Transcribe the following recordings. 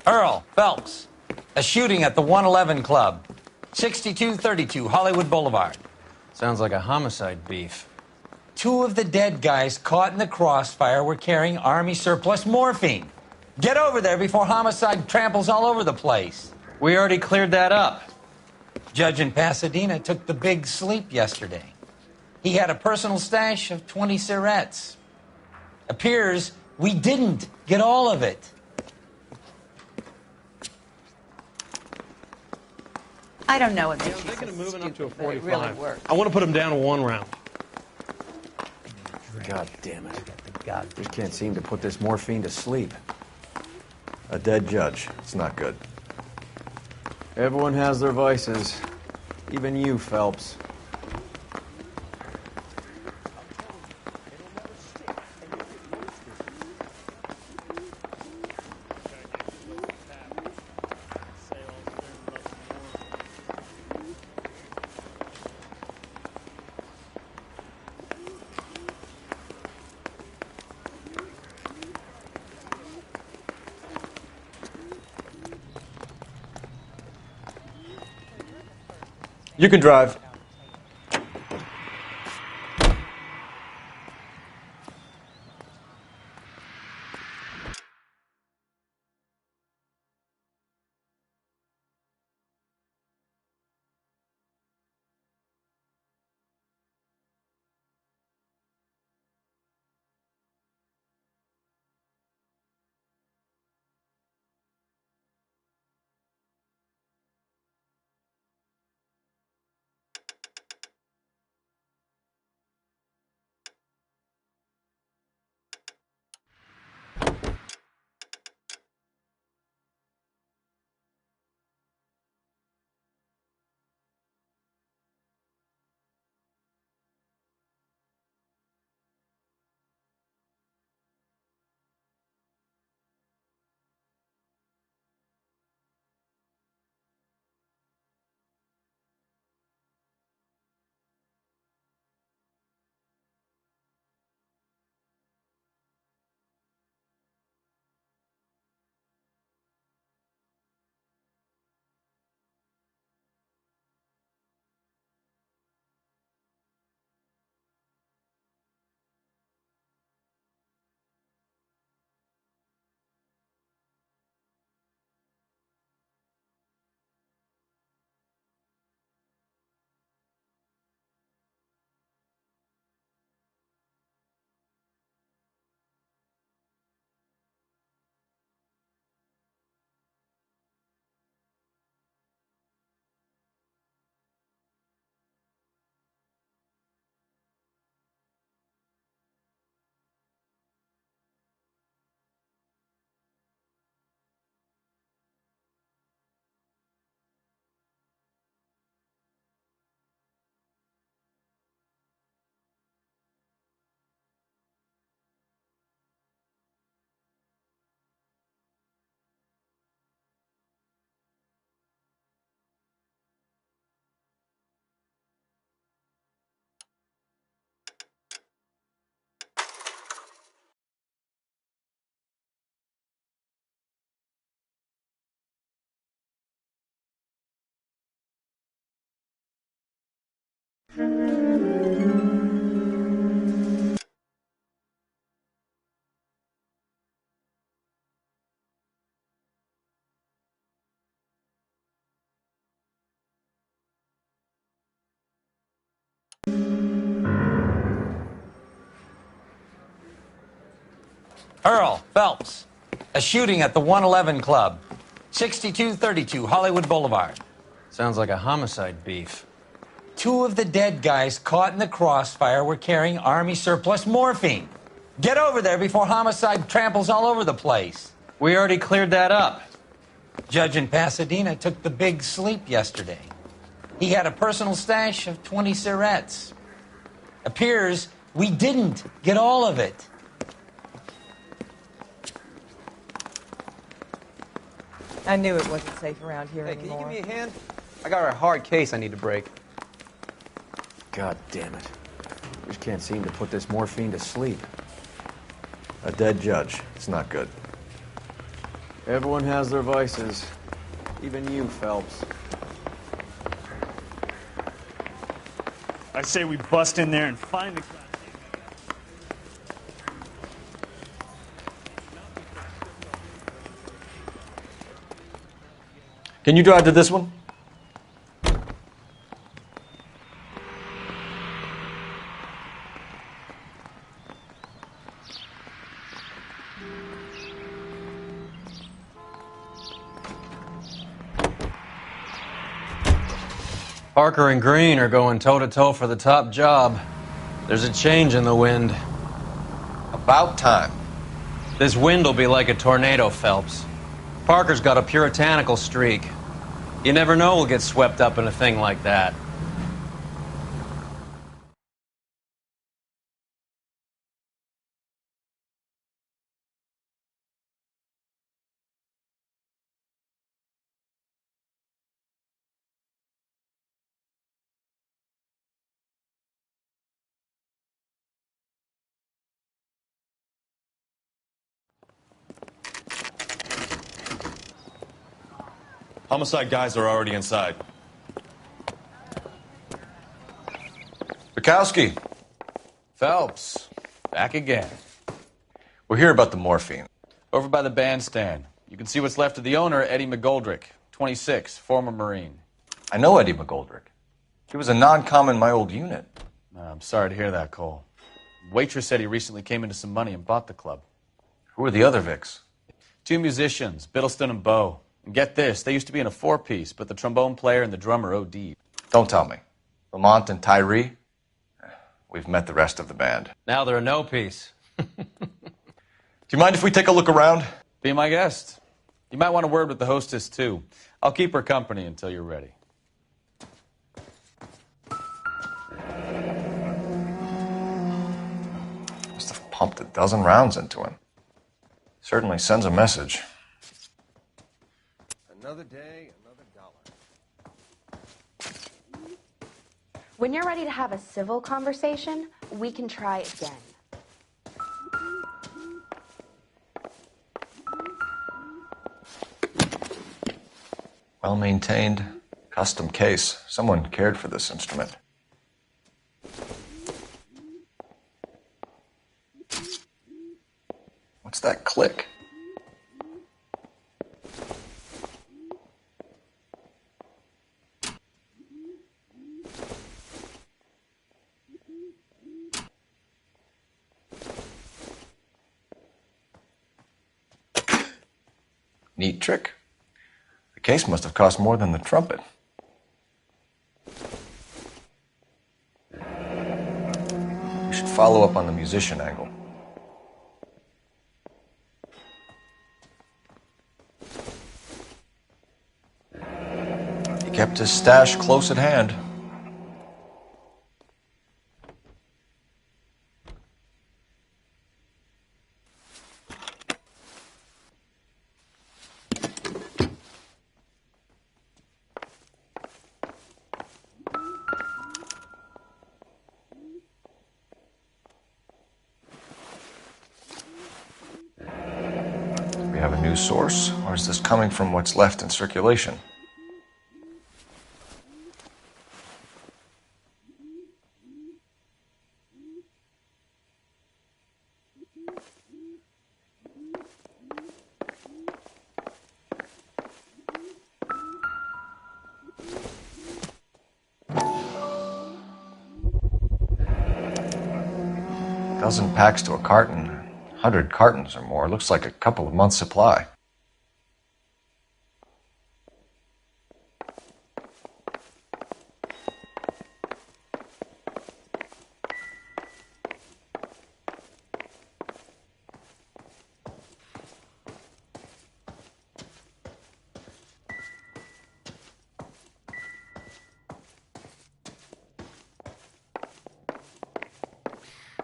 Earl Phelps, a shooting at the 111 Club, 6232 Hollywood Boulevard. Sounds like a homicide beef. Two of the dead guys caught in the crossfire were carrying Army surplus morphine. Get over there before homicide tramples all over the place. We already cleared that up. Judge in Pasadena took the big sleep yesterday. He had a personal stash of 20 cigarettes. Appears we didn't get all of it. I don't know what makes you Thinking so of moving up to a stupid, but it 45. really works. I want to put him down to one round. God damn it. Just can't seem to put this morphine to sleep. A dead judge. It's not good. Everyone has their vices. Even you, Phelps. You can drive. Earl Phelps, a shooting at the 111 Club, 6232 Hollywood Boulevard. Sounds like a homicide beef. Two of the dead guys caught in the crossfire were carrying Army surplus morphine. Get over there before homicide tramples all over the place. We already cleared that up. Judge in Pasadena took the big sleep yesterday. He had a personal stash of 20 cigarettes. Appears we didn't get all of it. I knew it wasn't safe around here Hey, can you anymore. give me a hand? I got a hard case I need to break. God damn it. Just can't seem to put this morphine to sleep. A dead judge. It's not good. Everyone has their vices. Even you, Phelps. I say we bust in there and find the... Can you drive to this one? Parker and Green are going toe-to-toe for the top job. There's a change in the wind. About time. This wind will be like a tornado, Phelps. Parker's got a puritanical streak. You never know we'll get swept up in a thing like that. Homicide guys are already inside. Bukowski. Phelps, back again. We're here about the morphine. Over by the bandstand. You can see what's left of the owner, Eddie McGoldrick, 26, former Marine. I know Eddie McGoldrick. He was a non-com in my old unit. I'm sorry to hear that, Cole. Waitress said he recently came into some money and bought the club. Who are the other Vics? 2 musicians, Biddleston and Bowe. And get this, they used to be in a 4-piece, but the trombone player and the drummer OD'd. Don't tell me. Lamont and Tyree? We've met the rest of the band. Now they're a no-piece. Do you mind if we take a look around? Be my guest. You might want a word with the hostess, too. I'll keep her company until you're ready. Must have pumped a dozen rounds into him. Certainly sends a message. Another day, another dollar. When you're ready to have a civil conversation, we can try again. Well-maintained, custom case. Someone cared for this instrument. What's that click? Neat trick. The case must have cost more than the trumpet. We should follow up on the musician angle. He kept his stash close at hand. We have a new source, or is this coming from what's left in circulation? Dozen packs to a carton, 100 cartons or more. Looks like a couple of months' supply.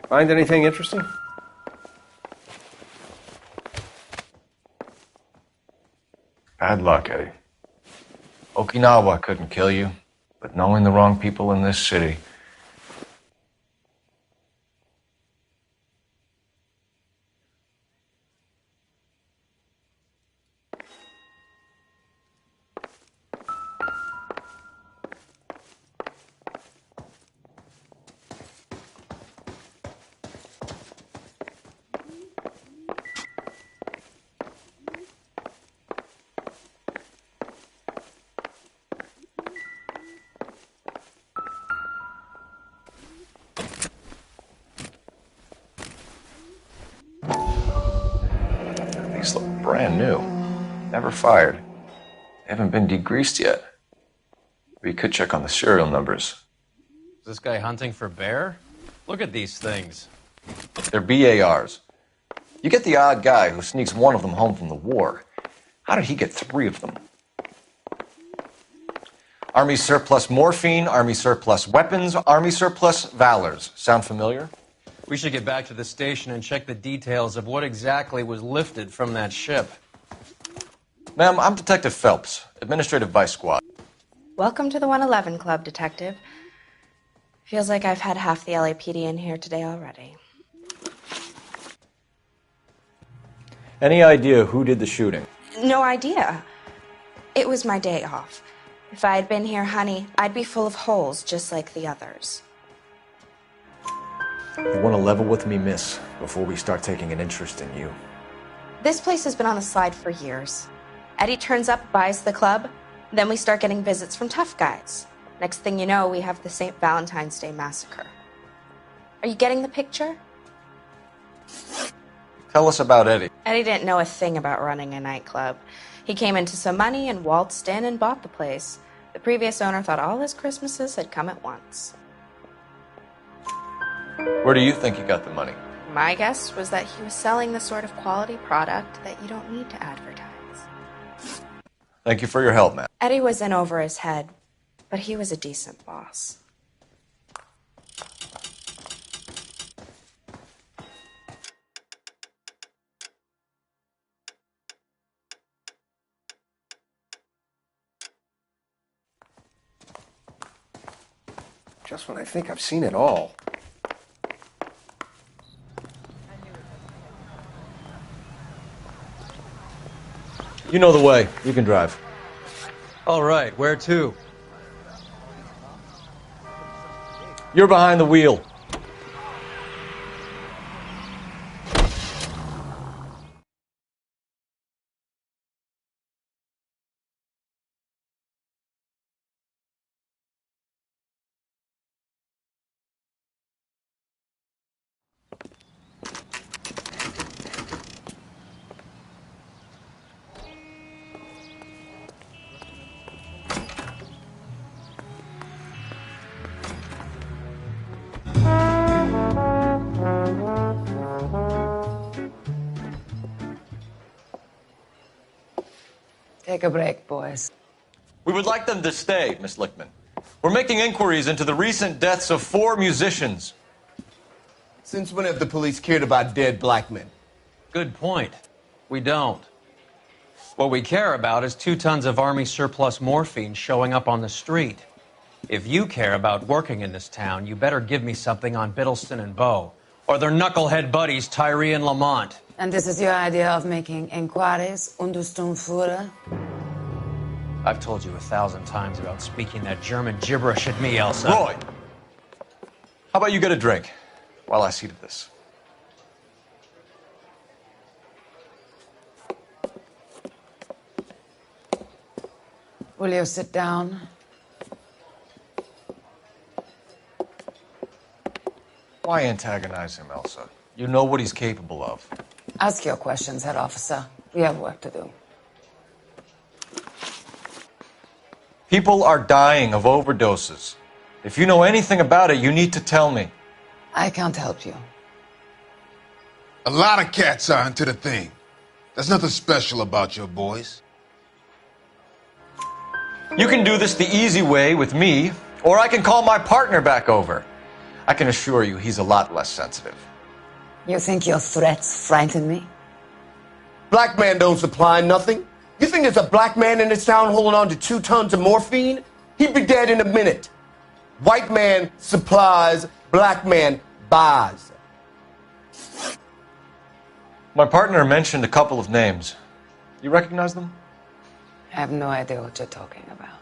Find anything interesting? Bad luck, Eddie. Okinawa couldn't kill you, but knowing the wrong people in this city. brand new. Never fired. They haven't been degreased yet. We could check on the serial numbers. Is this guy hunting for bear? Look at these things. They're BARs. You get the odd guy who sneaks one of them home from the war. How did he get 3 of them? Army surplus morphine, Army surplus weapons, Army surplus valors. Sound familiar? We should get back to the station and check the details of what exactly was lifted from that ship. Ma'am, I'm Detective Phelps, Administrative Vice Squad. Welcome to the 111 Club, Detective. Feels like I've had half the LAPD in here today already. Any idea who did the shooting? No idea. It was my day off. If I had been here, honey, I'd be full of holes just like the others. You want to level with me, miss, before we start taking an interest in you. This place has been on the slide for years. Eddie turns up, buys the club, then we start getting visits from tough guys. Next thing you know, we have the St. Valentine's Day massacre. Are you getting the picture? Tell us about Eddie. Eddie didn't know a thing about running a nightclub. He came into some money and waltzed in and bought the place. The previous owner thought all his Christmases had come at once. Where do you think he got the money? My guess was that he was selling the sort of quality product that you don't need to advertise. Thank you for your help, ma'am. Eddie was in over his head, but he was a decent boss. Just when I think I've seen it all. You know the way. You can drive. All right, where to? You're behind the wheel. Take a break, boys. We would like them to stay, Miss Lichtman. We're making inquiries into the recent deaths of 4 musicians. Since when have the police cared about dead black men? Good point. We don't. What we care about is 2 tons of Army surplus morphine showing up on the street. If you care about working in this town, you better give me something on Biddleston and Bow, or their knucklehead buddies Tyree and Lamont. And this is your idea of making inquiries, Untersturmführer? I've told you 1,000 times about speaking that German gibberish at me, Elsa. Roy! How about you get a drink while I see to this? Will you sit down? Why antagonize him, Elsa? You know what he's capable of. Ask your questions, head officer. We have work to do. People are dying of overdoses. If you know anything about it, you need to tell me. I can't help you. A lot of cats are into the thing. There's nothing special about your boys. You can do this the easy way with me, or I can call my partner back over. I can assure you he's a lot less sensitive. You think your threats frighten me? Black man don't supply nothing. You think there's a black man in this town holding on to 2 tons of morphine? He'd be dead in a minute. White man supplies, black man buys. My partner mentioned a couple of names. You recognize them? I have no idea what you're talking about.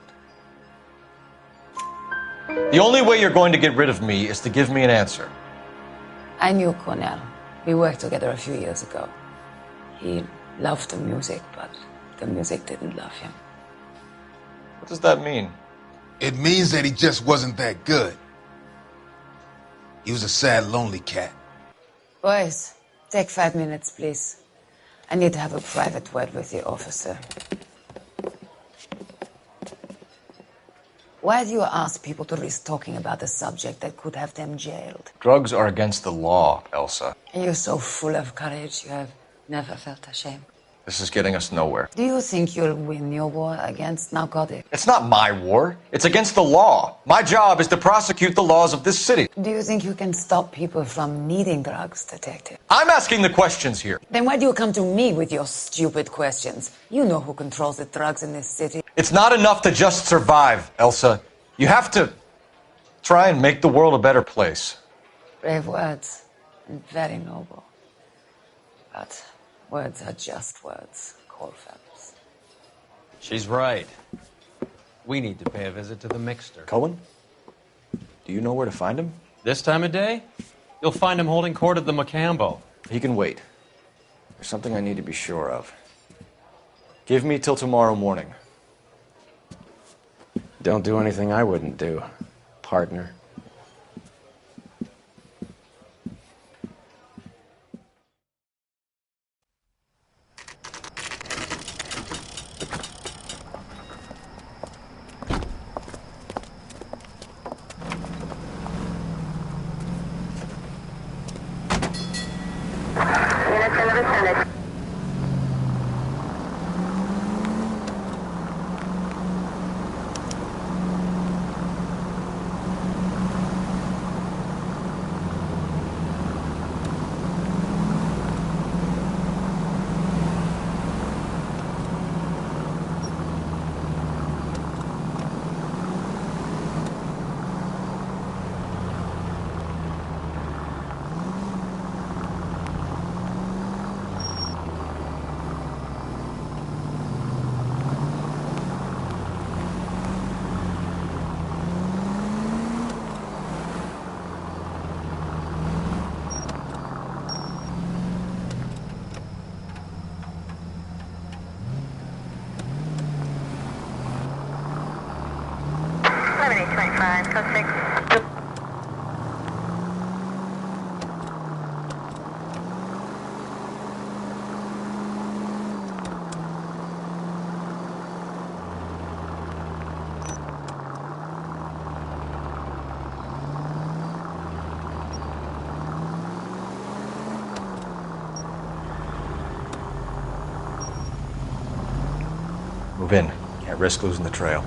The only way you're going to get rid of me is to give me an answer. I knew Cornell. We worked together a few years ago. He loved the music, but the music didn't love him. What does that mean? It means that he just wasn't that good. He was a sad, lonely cat. Boys, take 5 minutes, please. I need to have a private word with you, officer. Why do you ask people to risk talking about a subject that could have them jailed? Drugs are against the law, Elsa. And you're so full of courage, you have never felt ashamed. This is getting us nowhere. Do you think you'll win your war against narcotics? It's not my war. It's against the law. My job is to prosecute the laws of this city. Do you think you can stop people from needing drugs, detective? I'm asking the questions here. Then why do you come to me with your stupid questions? You know who controls the drugs in this city. It's not enough to just survive, Elsa. You have to try and make the world a better place. Brave words and very noble. But words are just words, Cole Phelps. She's right. We need to pay a visit to the Mixter. Cohen? Do you know where to find him? This time of day? You'll find him holding court at the Macambo. He can wait. There's something I need to be sure of. Give me till tomorrow morning. Don't do anything I wouldn't do, partner. Move in. Can't risk losing the trail.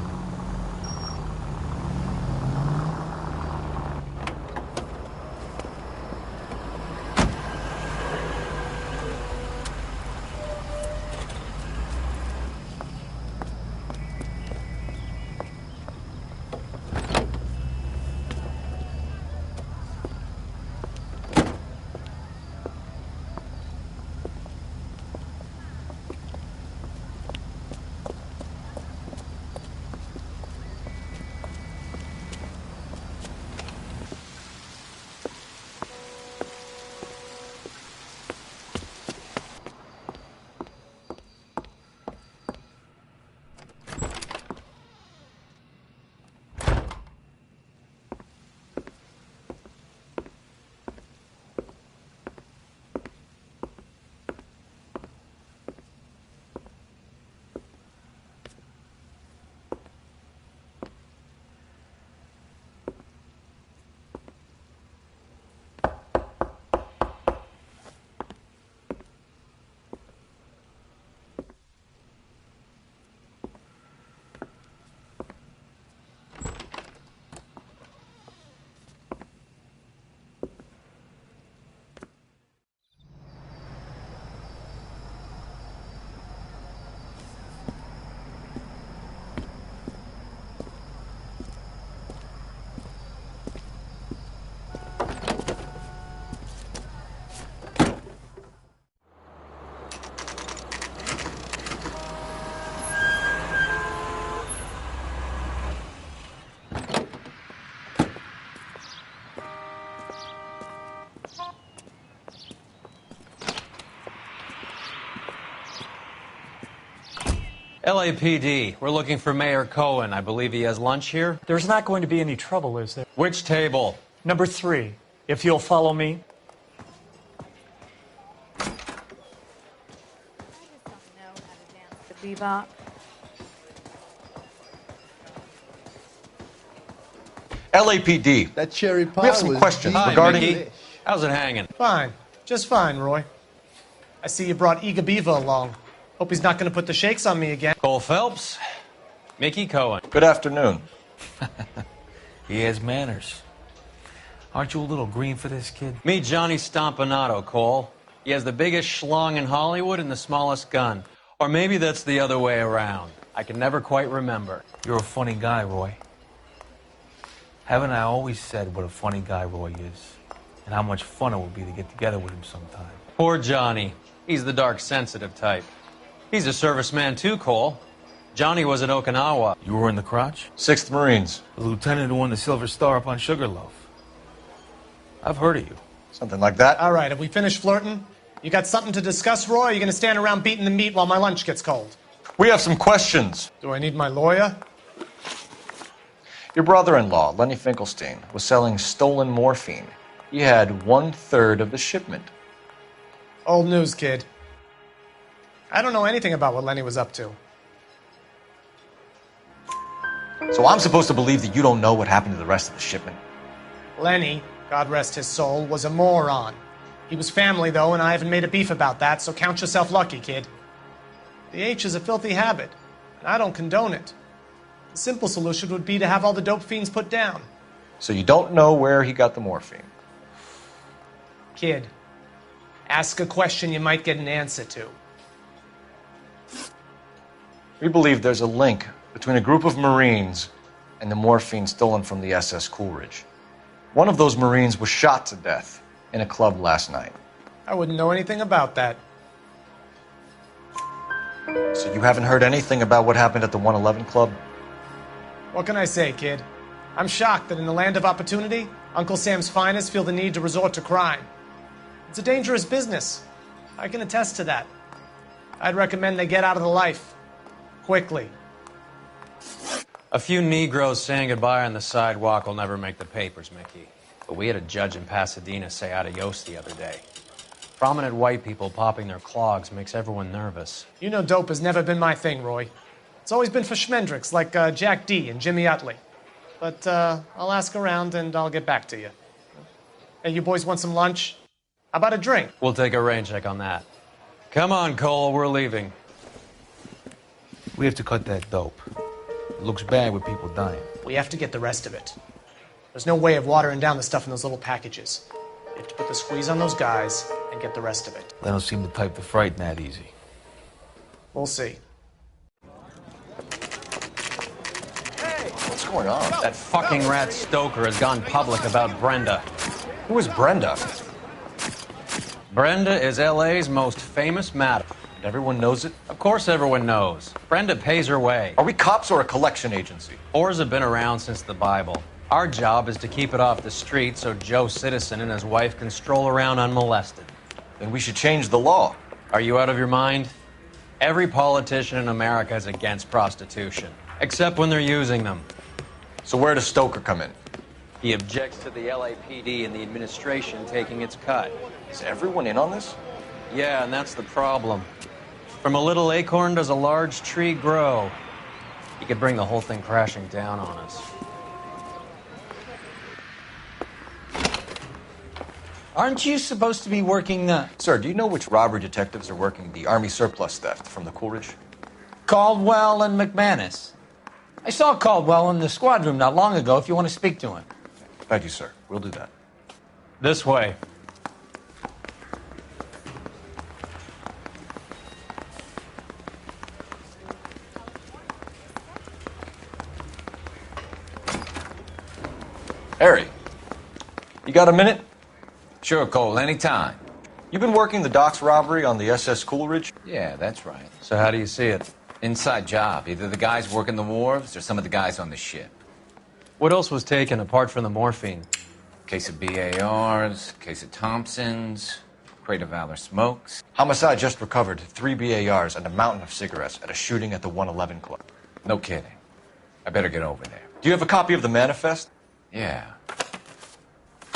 LAPD, we're looking for Mayor Cohen. I believe he has lunch here. There's not going to be any trouble, is there? Which table? Number 3, if you'll follow me. Bebop. LAPD. That cherry pie We have some was questions Hi, regarding... Mickey. How's it hanging? Fine. Just fine, Roy. I see you brought Iga Beaver along. Hope he's not going to put the shakes on me again. Cole Phelps, Mickey Cohen. Good afternoon. He has manners. Aren't you a little green for this kid? Meet Johnny Stompanato, Cole. He has the biggest schlong in Hollywood and the smallest gun. Or maybe that's the other way around. I can never quite remember. You're a funny guy, Roy. Haven't I always said what a funny guy Roy is? And how much fun it would be to get together with him sometime. Poor Johnny. He's the dark, sensitive type. He's a serviceman too, Cole. Johnny was at Okinawa. You were in the crotch? 6th Marines. The lieutenant who won the Silver Star up on Sugarloaf. I've heard of you. Something like that. All right, have we finished flirting? You got something to discuss, Roy, or are you going to stand around beating the meat while my lunch gets cold? We have some questions. Do I need my lawyer? Your brother-in-law, Lenny Finkelstein, was selling stolen morphine. He had 1/3 of the shipment. Old news, kid. I don't know anything about what Lenny was up to. So I'm supposed to believe that you don't know what happened to the rest of the shipment? Lenny, God rest his soul, was a moron. He was family, though, and I haven't made a beef about that, so count yourself lucky, kid. The H is a filthy habit, and I don't condone it. The simple solution would be to have all the dope fiends put down. So you don't know where he got the morphine? Kid, ask a question you might get an answer to. We believe there's a link between a group of Marines and the morphine stolen from the SS Coolidge. One of those Marines was shot to death in a club last night. I wouldn't know anything about that. So you haven't heard anything about what happened at the 111 Club? What can I say, kid? I'm shocked that in the land of opportunity, Uncle Sam's finest feel the need to resort to crime. It's a dangerous business. I can attest to that. I'd recommend they get out of the life. Quickly. A few Negroes saying goodbye on the sidewalk will never make the papers, Mickey. But we had a judge in Pasadena say adios the other day. Prominent white people popping their clogs makes everyone nervous. You know dope has never been my thing, Roy. It's always been for schmendricks like Jack D. and Jimmy Utley. But I'll ask around and I'll get back to you. Hey, you boys want some lunch? How about a drink? We'll take a rain check on that. Come on, Cole, we're leaving. We have to cut that dope. It looks bad with people dying. We have to get the rest of it. There's no way of watering down the stuff in those little packages. You have to put the squeeze on those guys and get the rest of it. They don't seem the type to frighten that easy. We'll see. What's going on? That fucking rat Stoker has gone public about Brenda. Who is Brenda? Brenda is LA's most famous madam. Everyone knows it? Of course everyone knows. Brenda pays her way. Are we cops or a collection agency? Whores have been around since the Bible. Our job is to keep it off the street so Joe Citizen and his wife can stroll around unmolested. Then we should change the law. Are you out of your mind? Every politician in America is against prostitution, except when they're using them. So where does Stoker come in? He objects to the LAPD and the administration taking its cut. Is everyone in on this? Yeah, and that's the problem. From a little acorn does a large tree grow. He could bring the whole thing crashing down on us. Aren't you supposed to be working the... Sir, do you know which robbery detectives are working the Army surplus theft from the Coolidge? Caldwell and McManus. I saw Caldwell in the squad room not long ago if you want to speak to him. Thank you, sir. We'll do that. This way. Harry, you got a minute? Sure, Cole, anytime. You've been working the docks robbery on the SS Coolidge? Yeah, that's right. So how do you see it? Inside job. Either the guys working the wharves or some of the guys on the ship. What else was taken apart from the morphine? Case of BARs, case of Thompsons, crate of Valor smokes. Homicide just recovered 3 BARs and a mountain of cigarettes at a shooting at the 111 Club. No kidding. I better get over there. Do you have a copy of the manifest? Yeah.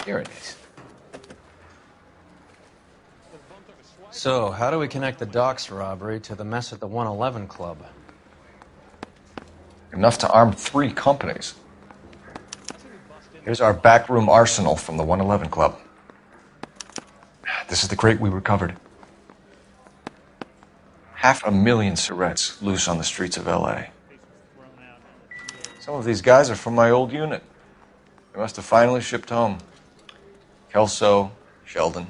Here it is. So, how do we connect the docks robbery to the mess at the 111 Club? Enough to arm 3 companies. Here's our backroom arsenal from the 111 Club. This is the crate we recovered. 500,000 cigarettes loose on the streets of L.A. Some of these guys are from my old unit. They must have finally shipped home. Kelso, Sheldon,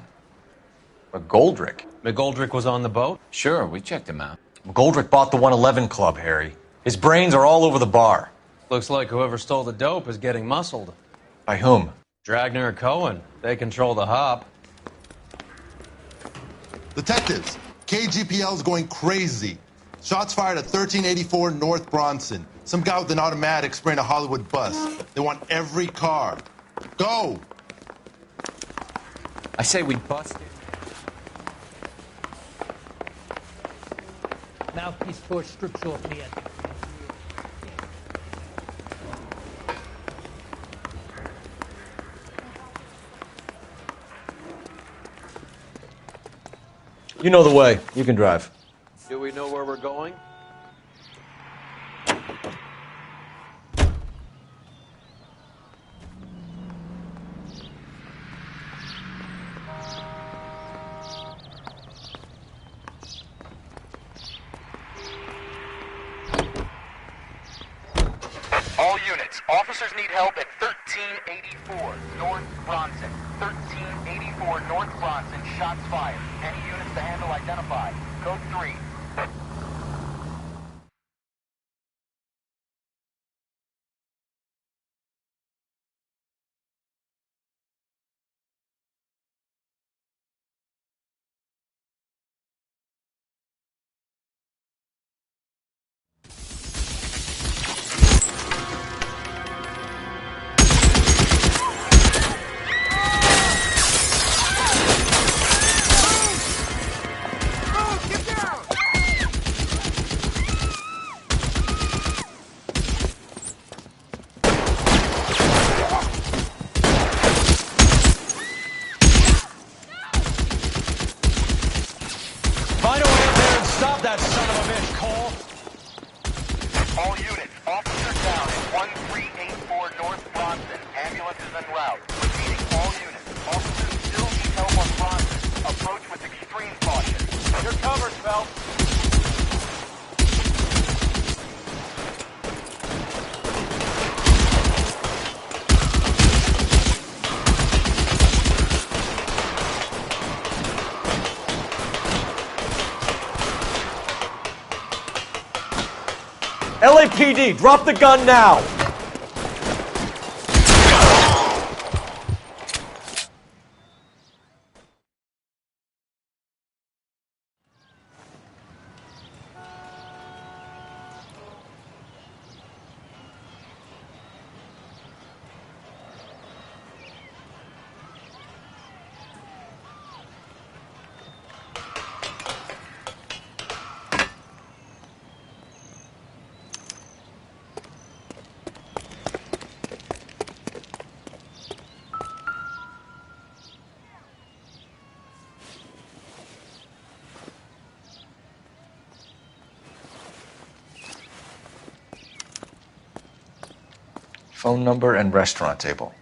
McGoldrick. McGoldrick was on the boat? Sure, we checked him out. McGoldrick bought the 111 Club, Harry. His brains are all over the bar. Looks like whoever stole the dope is getting muscled. By whom? Dragner or Cohen. They control the hop. Detectives, KGPL's going crazy. Shots fired at 1384 North Bronson. Some guy with an automatic spraying a Hollywood bus. They want every car. Go! I say we bust it. Mouthpiece torch strips off the end. You know the way. You can drive. Do we know where we're going? All units, officers need help at 1384 North Bronson. 1384 North Bronson, shots fired. Any units to handle identified. Code 3. Find a way up there and stop that son of a bitch, Cole! All units, officers down at 1384 North Bronson. Ambulance is en route. Repeating, all units, officers still need help on Bronson. Approach with extreme caution. You're covered, Phelps. LAPD, drop the gun now! Phone number and restaurant table.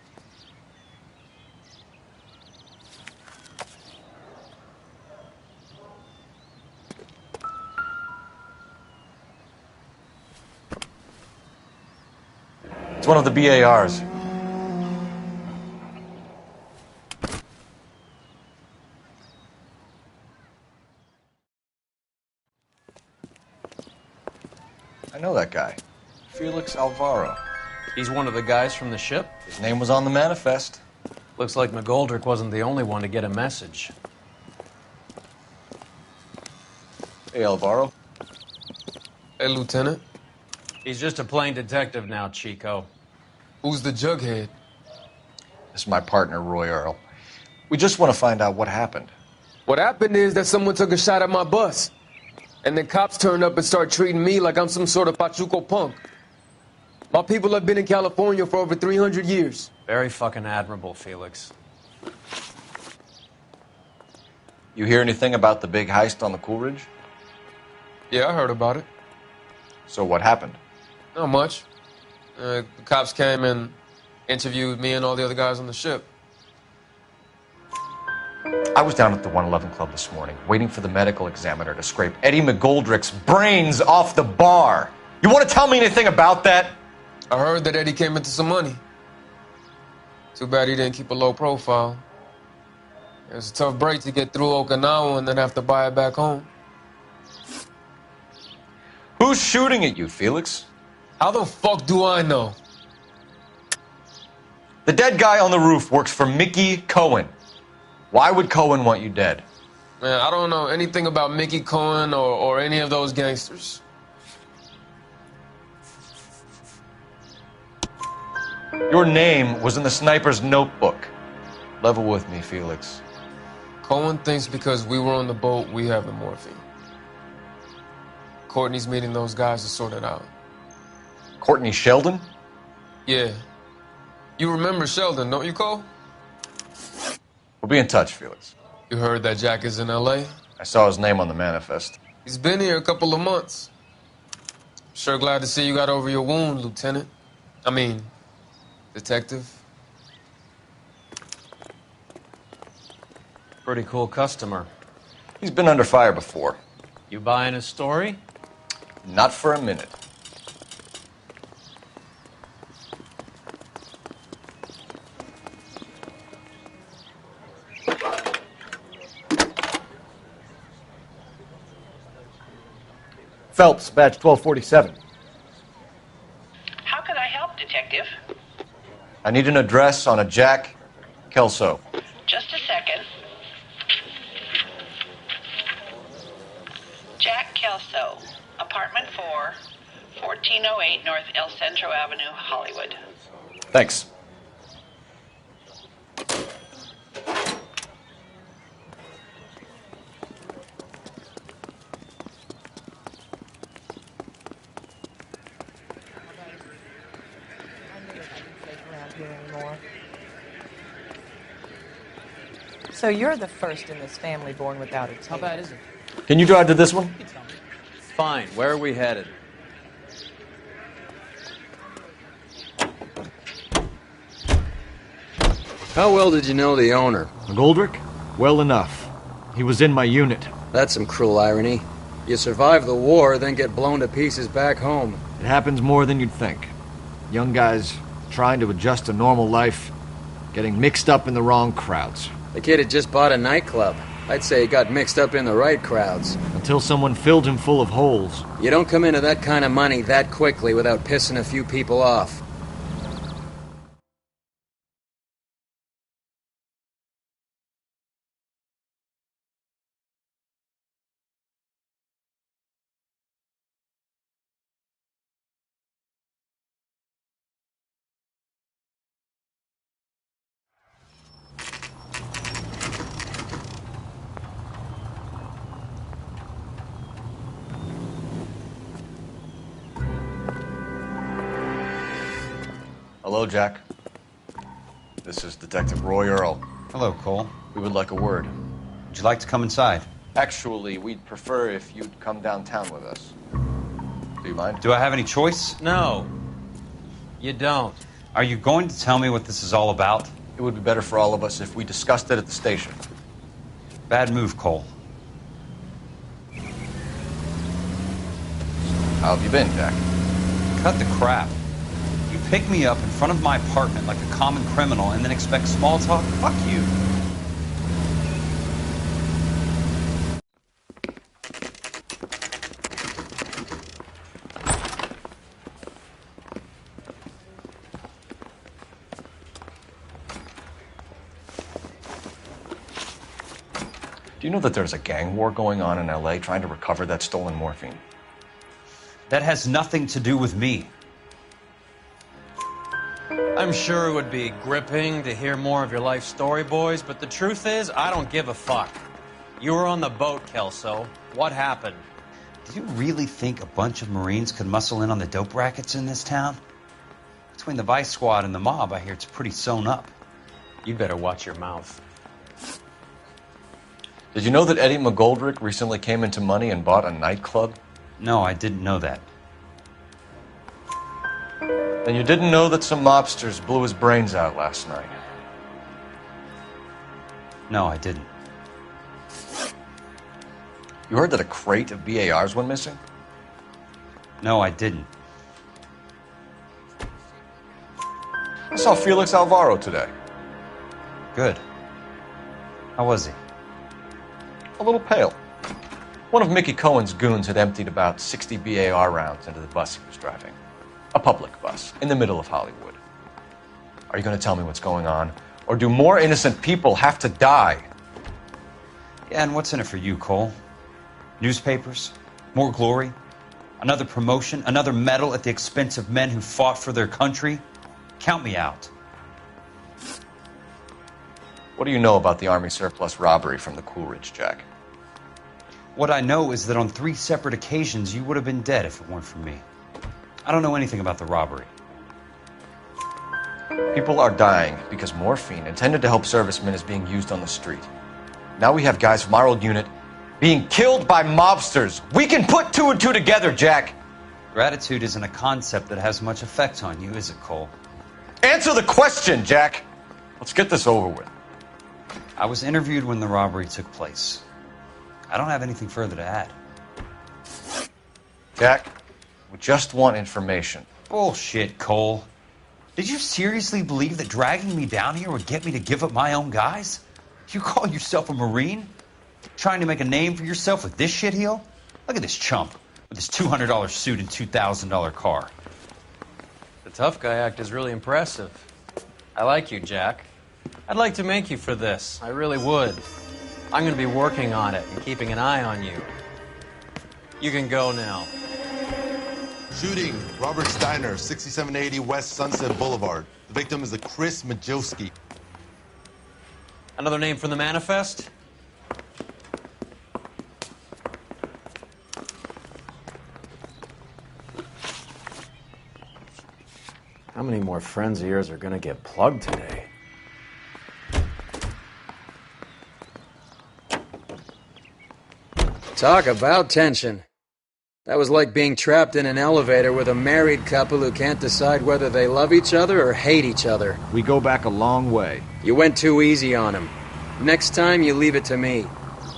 It's one of the BARs. I know that guy. Felix Alvaro. He's one of the guys from the ship? His name was on the manifest. Looks like McGoldrick wasn't the only one to get a message. Hey, Alvaro. Hey, Lieutenant. He's just a plain detective now, Chico. Who's the jughead? This is my partner, Roy Earl. We just want to find out what happened. What happened is that someone took a shot at my bus. And then cops turned up and started treating me like I'm some sort of Pachuco punk. My people have been in California for over 300 years. Very fucking admirable, Felix. You hear anything about the big heist on the Coolidge? Yeah, I heard about it. So what happened? Not much. The cops came and interviewed me and all the other guys on the ship. I was down at the 111 Club this morning, waiting for the medical examiner to scrape Eddie McGoldrick's brains off the bar. You want to tell me anything about that? I heard that Eddie came into some money. Too bad he didn't keep a low profile. It was a tough break to get through Okinawa and then have to buy it back home. Who's shooting at you, Felix? How the fuck do I know? The dead guy on the roof works for Mickey Cohen. Why would Cohen want you dead? Man, I don't know anything about Mickey Cohen or any of those gangsters. Your name was in the sniper's notebook. Level with me, Felix. Cohen thinks because we were on the boat, we have the morphine. Courtney's meeting those guys to sort it out. Courtney Sheldon? Yeah. You remember Sheldon, don't you, Cole? We'll be in touch, Felix. You heard that Jack is in L.A.? I saw his name on the manifest. He's been here a couple of months. Sure glad to see you got over your wound, Lieutenant. I mean, Detective. Pretty cool customer. He's been under fire before. You buying his story? Not for a minute. Phelps, badge 1247. How can I help, Detective? I need an address on a Jack Kelso. Just a second. Jack Kelso, apartment 4, 1408 North El Centro Avenue, Hollywood. Thanks. So you're the first in this family born without a tail. How bad is it? Can you drive to this one? Fine. Where are we headed? How well did you know the owner? McGoldrick? Well enough. He was in my unit. That's some cruel irony. You survive the war, then get blown to pieces back home. It happens more than you'd think. Young guys trying to adjust to normal life, getting mixed up in the wrong crowds. The kid had just bought a nightclub. I'd say he got mixed up in the right crowds. Until someone filled him full of holes. You don't come into that kind of money that quickly without pissing a few people off. Hello, Jack. This is Detective Roy Earl. Hello, Cole. We would like a word. Would you like to come inside? Actually, we'd prefer if you'd come downtown with us. Do you mind? Do I have any choice? No. You don't. Are you going to tell me what this is all about? It would be better for all of us if we discussed it at the station. Bad move, Cole. How have you been, Jack? Cut the crap. You pick me up in front of my apartment like a common criminal and then expect small talk? Fuck you. Do you know that there's a gang war going on in L.A. trying to recover that stolen morphine? That has nothing to do with me. I'm sure it would be gripping to hear more of your life story, boys, but the truth is, I don't give a fuck. You were on the boat, Kelso. What happened? Do you really think a bunch of Marines could muscle in on the dope rackets in this town? Between the Vice Squad and the mob, I hear it's pretty sewn up. You better watch your mouth. Did you know that Eddie McGoldrick recently came into money and bought a nightclub? No, I didn't know that. And you didn't know that some mobsters blew his brains out last night? No, I didn't. You heard that a crate of BARs went missing? No, I didn't. I saw Felix Alvaro today. Good. How was he? A little pale. One of Mickey Cohen's goons had emptied about 60 BAR rounds into the bus he was driving. A public bus, in the middle of Hollywood. Are you going to tell me what's going on? Or do more innocent people have to die? Yeah, and what's in it for you, Cole? Newspapers? More glory? Another promotion? Another medal at the expense of men who fought for their country? Count me out. What do you know about the Army surplus robbery from the Coolidge, Jack? What I know is that on 3 separate occasions you would have been dead if it weren't for me. I don't know anything about the robbery. People are dying because morphine intended to help servicemen is being used on the street. Now we have guys from our old unit being killed by mobsters. We can put 2 and 2 together, Jack. Gratitude isn't a concept that has much effect on you, is it, Cole? Answer the question, Jack. Let's get this over with. I was interviewed when the robbery took place. I don't have anything further to add. Jack, we just want information. Bullshit, Cole. Did you seriously believe that dragging me down here would get me to give up my own guys? You call yourself a Marine? Trying to make a name for yourself with this shitheel? Look at this chump with his $200 suit and $2,000 car. The tough guy act is really impressive. I like you, Jack. I'd like to make you for this. I really would. I'm going to be working on it and keeping an eye on you. You can go now. Shooting, Robert Steiner, 6780 West Sunset Boulevard. The victim is a Chris Majowski. Another name from the manifest? How many more friends of yours are gonna get plugged today? Talk about tension. That was like being trapped in an elevator with a married couple who can't decide whether they love each other or hate each other. We go back a long way. You went too easy on him. Next time, you leave it to me.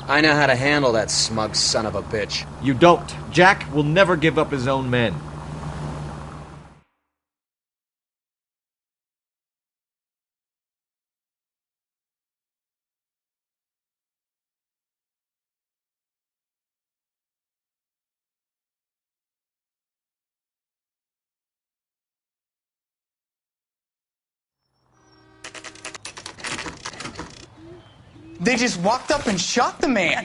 I know how to handle that smug son of a bitch. You don't. Jack will never give up his own men. They just walked up and shot the man.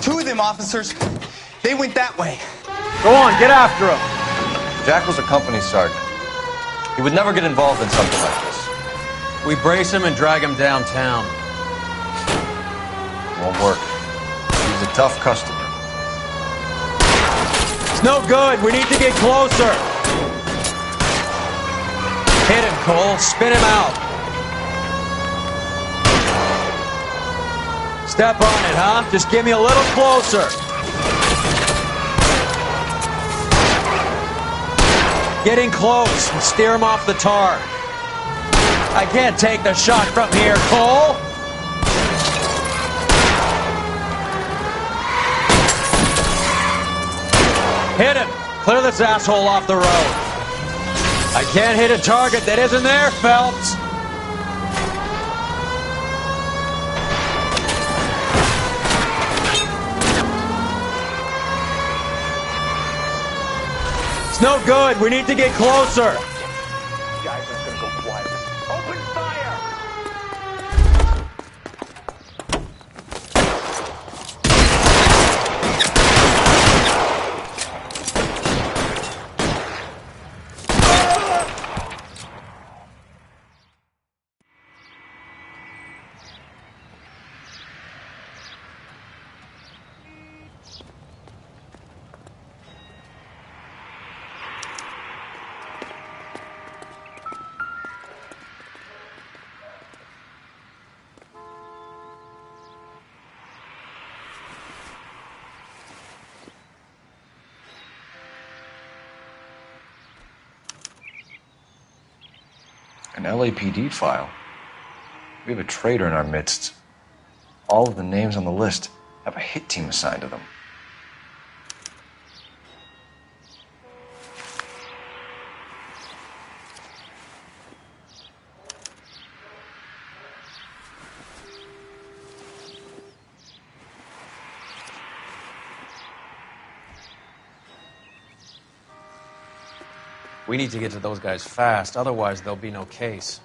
2 of them officers, they went that way. Go on, get after him. Jack was a company sergeant. He would never get involved in something like this. We brace him and drag him downtown. Won't work. He's a tough customer. It's no good. We need to get closer. Hit him, Cole. Spin him out. Step on it, huh? Just get me a little closer. Getting close and steer him off the tar. I can't take the shot from here, Cole. Hit him. Clear this asshole off the road. I can't hit a target that isn't there, Phelps. It's no good. We need to get closer. Guys aren't gonna go quiet. Open fire! LAPD file. We have a traitor in our midst. All of the names on the list have a hit team assigned to them. We need to get to those guys fast, otherwise there'll be no case.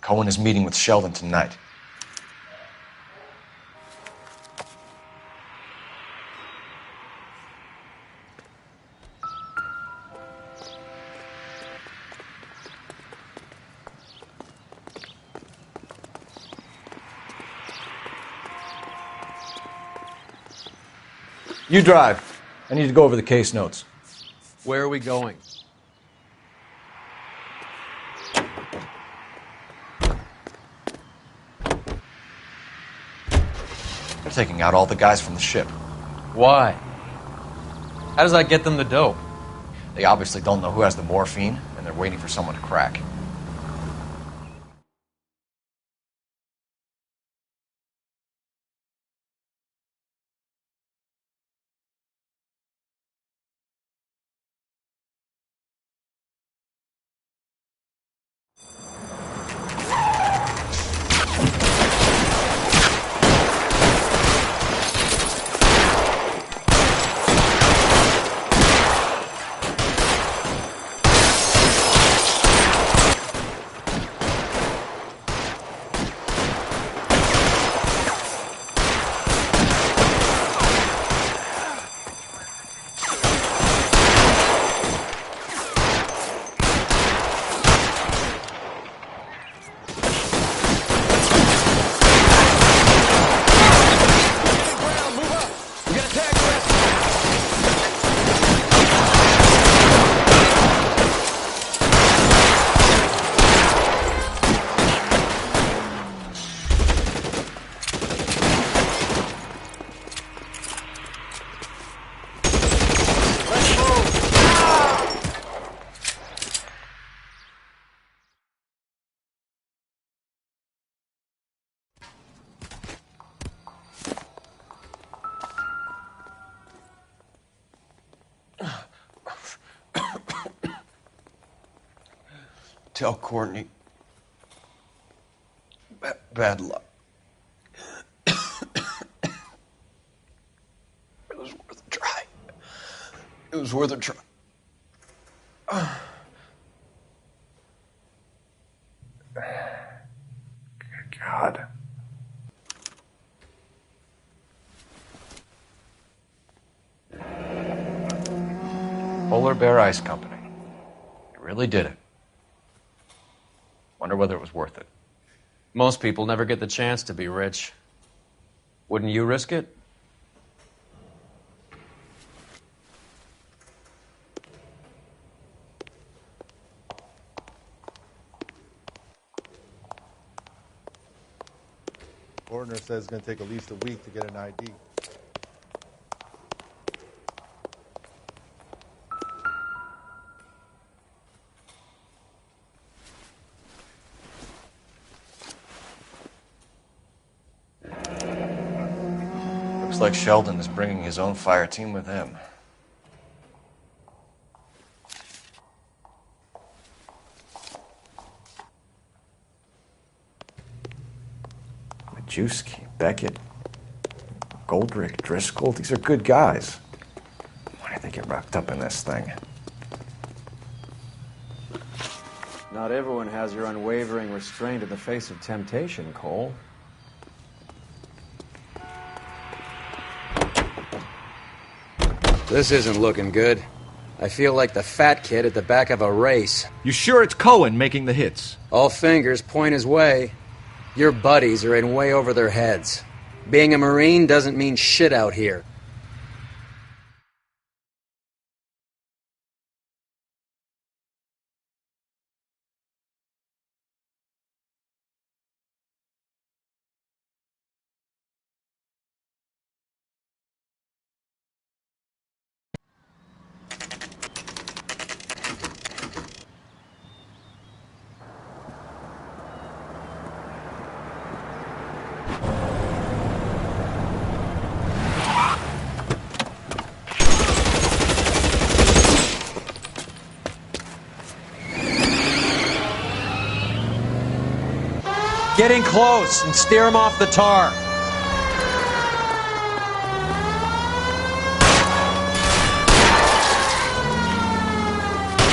Cohen is meeting with Sheldon tonight. You drive. I need to go over the case notes. Where are we going? They're taking out all the guys from the ship. Why? How does that get them the dope? They obviously don't know who has the morphine, and they're waiting for someone to crack. Tell Courtney. Bad luck. It was worth a try. It was worth a try. Good God. Polar Bear Ice Company. You really did it. Wonder whether it was worth it. Most people never get the chance to be rich. Wouldn't you risk it? Coroner says it's going to take at least a week to get an ID. Looks like Sheldon is bringing his own fire team with him. Majewski, Beckett, Goldrick, Driscoll, these are good guys. Why did they get wrapped up in this thing? Not everyone has your unwavering restraint in the face of temptation, Cole. This isn't looking good. I feel like the fat kid at the back of a race. You sure it's Cohen making the hits? All fingers point his way. Your buddies are in way over their heads. Being a Marine doesn't mean shit out here. getting close and steer him off the tar.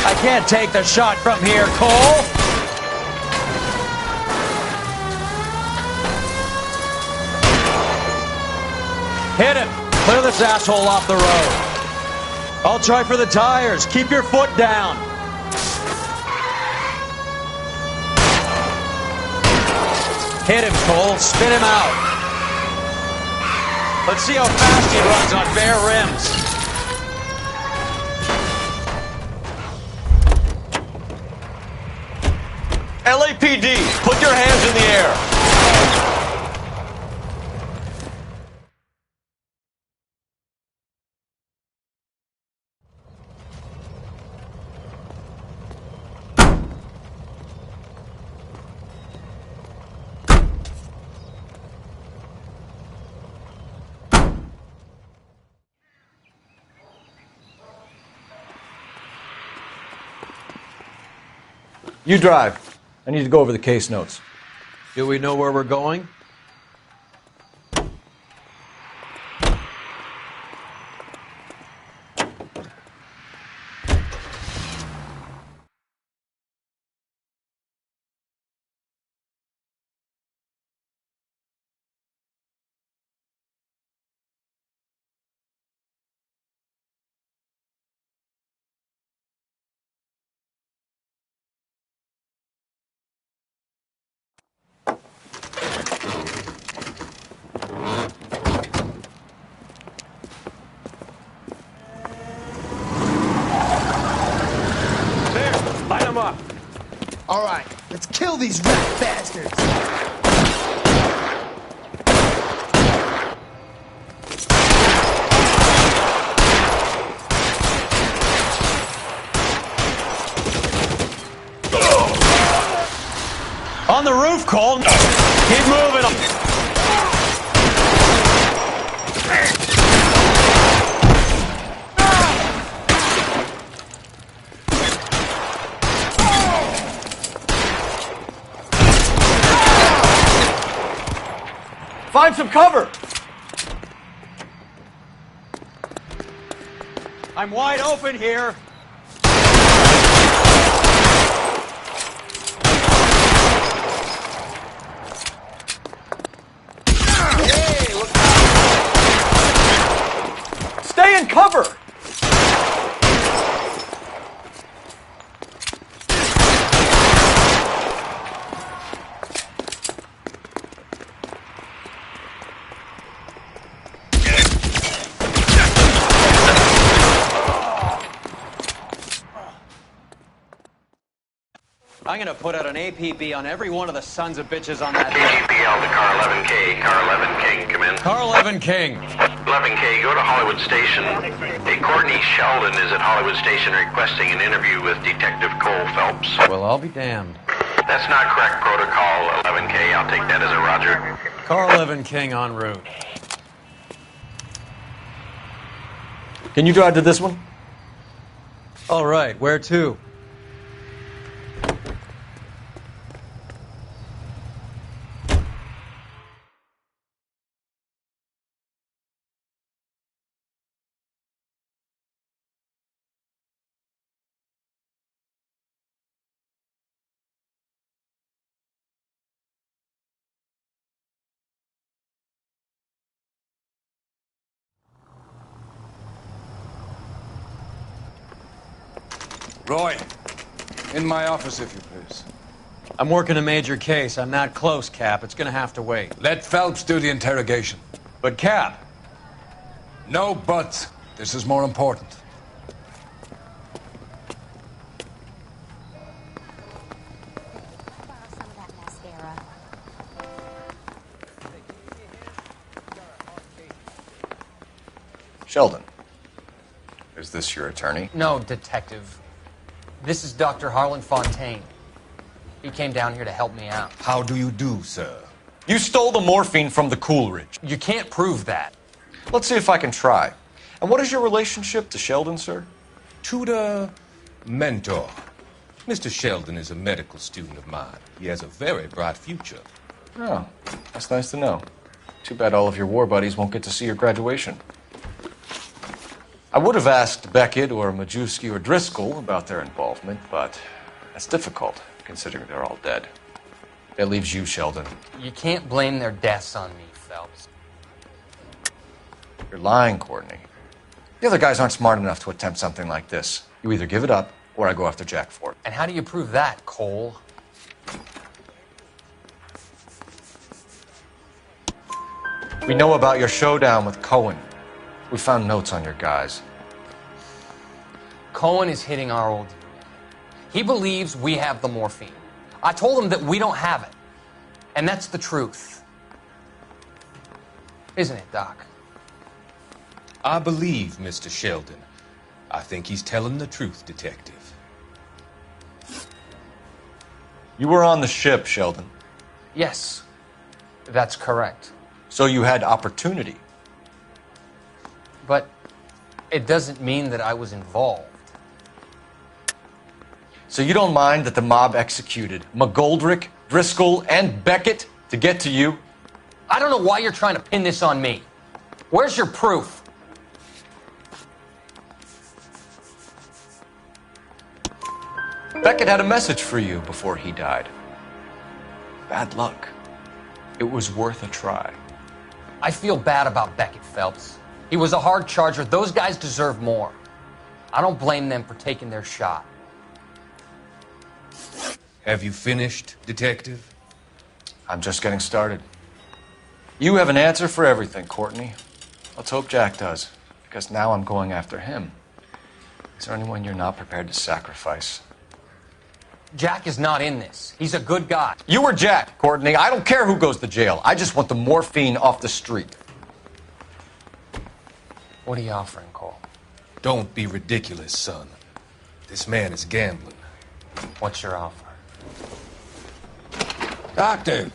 I can't take the shot from here, Cole. Hit him. Clear this asshole off the road. I'll try for the tires. Keep your foot down. Hit him, Cole. Spin him out. Let's see how fast he runs on bare rims. LAPD, put your hands in the air. You drive. I need to go over the case notes. Do we know where we're going? All right, let's kill these rat bastards. On the roof, Cole. Keep moving. Find some cover! I'm wide open here. Hey, look. Stay in cover! I'm gonna put out an APB on every one of the sons of bitches on that. KGPL to car 11K. Car 11 King, come in. Car 11 King. 11K, go to Hollywood Station. Hey, Courtney Sheldon is at Hollywood Station requesting an interview with Detective Cole Phelps. Well, I'll be damned. That's not correct protocol, 11K. I'll take that as a roger. Car 11 King en route. Can you drive to this one? All right, where to? Roy, in my office, if you please. I'm working a major case. I'm not close, Cap. It's gonna have to wait. Let Phelps do the interrogation. But, Cap. No buts. This is more important. Sheldon, is this your attorney? No, Detective. This is Dr. Harlan Fontaine. He came down here to help me out. How do you do, sir? You stole the morphine from the Coolidge. You can't prove that. Let's see if I can try. And what is your relationship to Sheldon, sir? Tutor, mentor. Mr. Sheldon is a medical student of mine. He has a very bright future. Oh, that's nice to know. Too bad all of your war buddies won't get to see your graduation. I would have asked Beckett or Majewski or Driscoll about their involvement, but that's difficult, considering they're all dead. That leaves you, Sheldon. You can't blame their deaths on me, Phelps. You're lying, Courtney. The other guys aren't smart enough to attempt something like this. You either give it up, or I go after Jack for it. And how do you prove that, Cole? We know about your showdown with Cohen. We found notes on your guys. Cohen is hitting our old unit. He believes we have the morphine. I told him that we don't have it. And that's the truth. Isn't it, Doc? I believe Mr. Sheldon. I think he's telling the truth, Detective. You were on the ship, Sheldon. Yes, that's correct. So you had opportunity. But it doesn't mean that I was involved. So you don't mind that the mob executed McGoldrick, Driscoll, and Beckett to get to you? I don't know why you're trying to pin this on me. Where's your proof? Beckett had a message for you before he died. Bad luck. It was worth a try. I feel bad about Beckett, Phelps. He was a hard charger. Those guys deserve more. I don't blame them for taking their shot. Have you finished, Detective? I'm just getting started. You have an answer for everything, Courtney. Let's hope Jack does, because now I'm going after him. Is there anyone you're not prepared to sacrifice? Jack is not in this. He's a good guy. You or Jack, Courtney. I don't care who goes to jail. I just want the morphine off the street. What are you offering, Cole? Don't be ridiculous, son. This man is gambling. What's your offer? Doctor,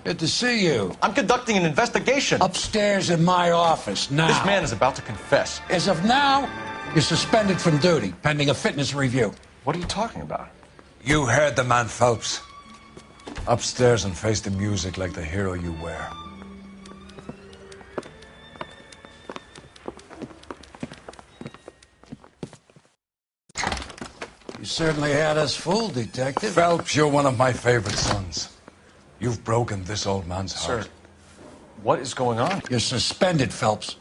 good to see you. I'm conducting an investigation. Upstairs in my office now. This man is about to confess. As of now, you're suspended from duty, pending a fitness review. What are you talking about? You heard the man, Phelps. Upstairs and face the music like the hero you were. You certainly had us fooled, Detective. Phelps, you're one of my favorite sons. You've broken this old man's heart. Sir, what is going on? You're suspended, Phelps.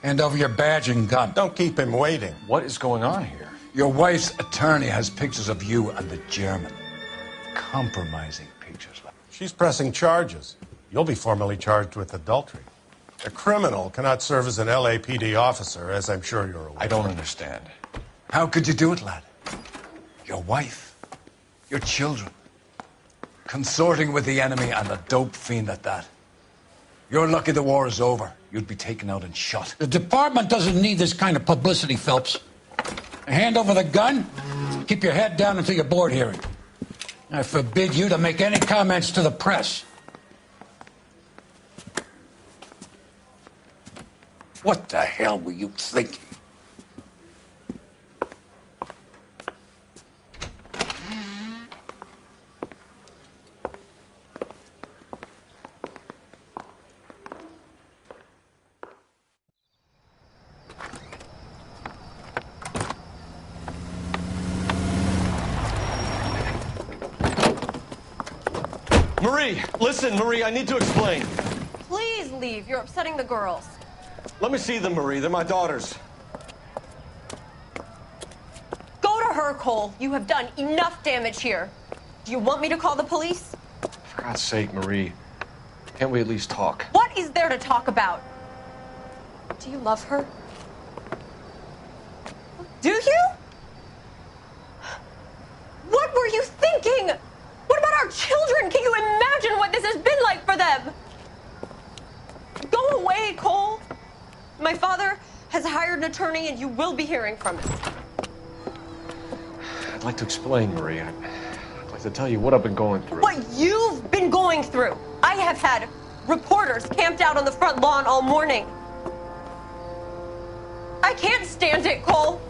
Hand over your badge and gun. Don't keep him waiting. What is going on here? Your wife's attorney has pictures of you and the German. Compromising pictures. She's pressing charges. You'll be formally charged with adultery. A criminal cannot serve as an LAPD officer, as I'm sure you're aware. I don't understand. How could you do it, lad? Your wife, your children, consorting with the enemy and a dope fiend at that. You're lucky the war is over. You'd be taken out and shot. The department doesn't need this kind of publicity, Phelps. Hand over the gun. Keep your head down until your board hearing. I forbid you to make any comments to the press. What the hell were you thinking? Marie, listen, Marie, I need to explain. Please leave. You're upsetting the girls. Let me see them, Marie. They're my daughters. Go to her, Cole. You have done enough damage here. Do you want me to call the police? For God's sake, Marie. Can't we at least talk? What is there to talk about? Do you love her? Do you? What were you thinking? What about our children? Can you imagine what this has been like for them? Go away, Cole. My father has hired an attorney and you will be hearing from him. I'd like to explain, Marie. I'd like to tell you what I've been going through. What you've been going through. I have had reporters camped out on the front lawn all morning. I can't stand it, Cole.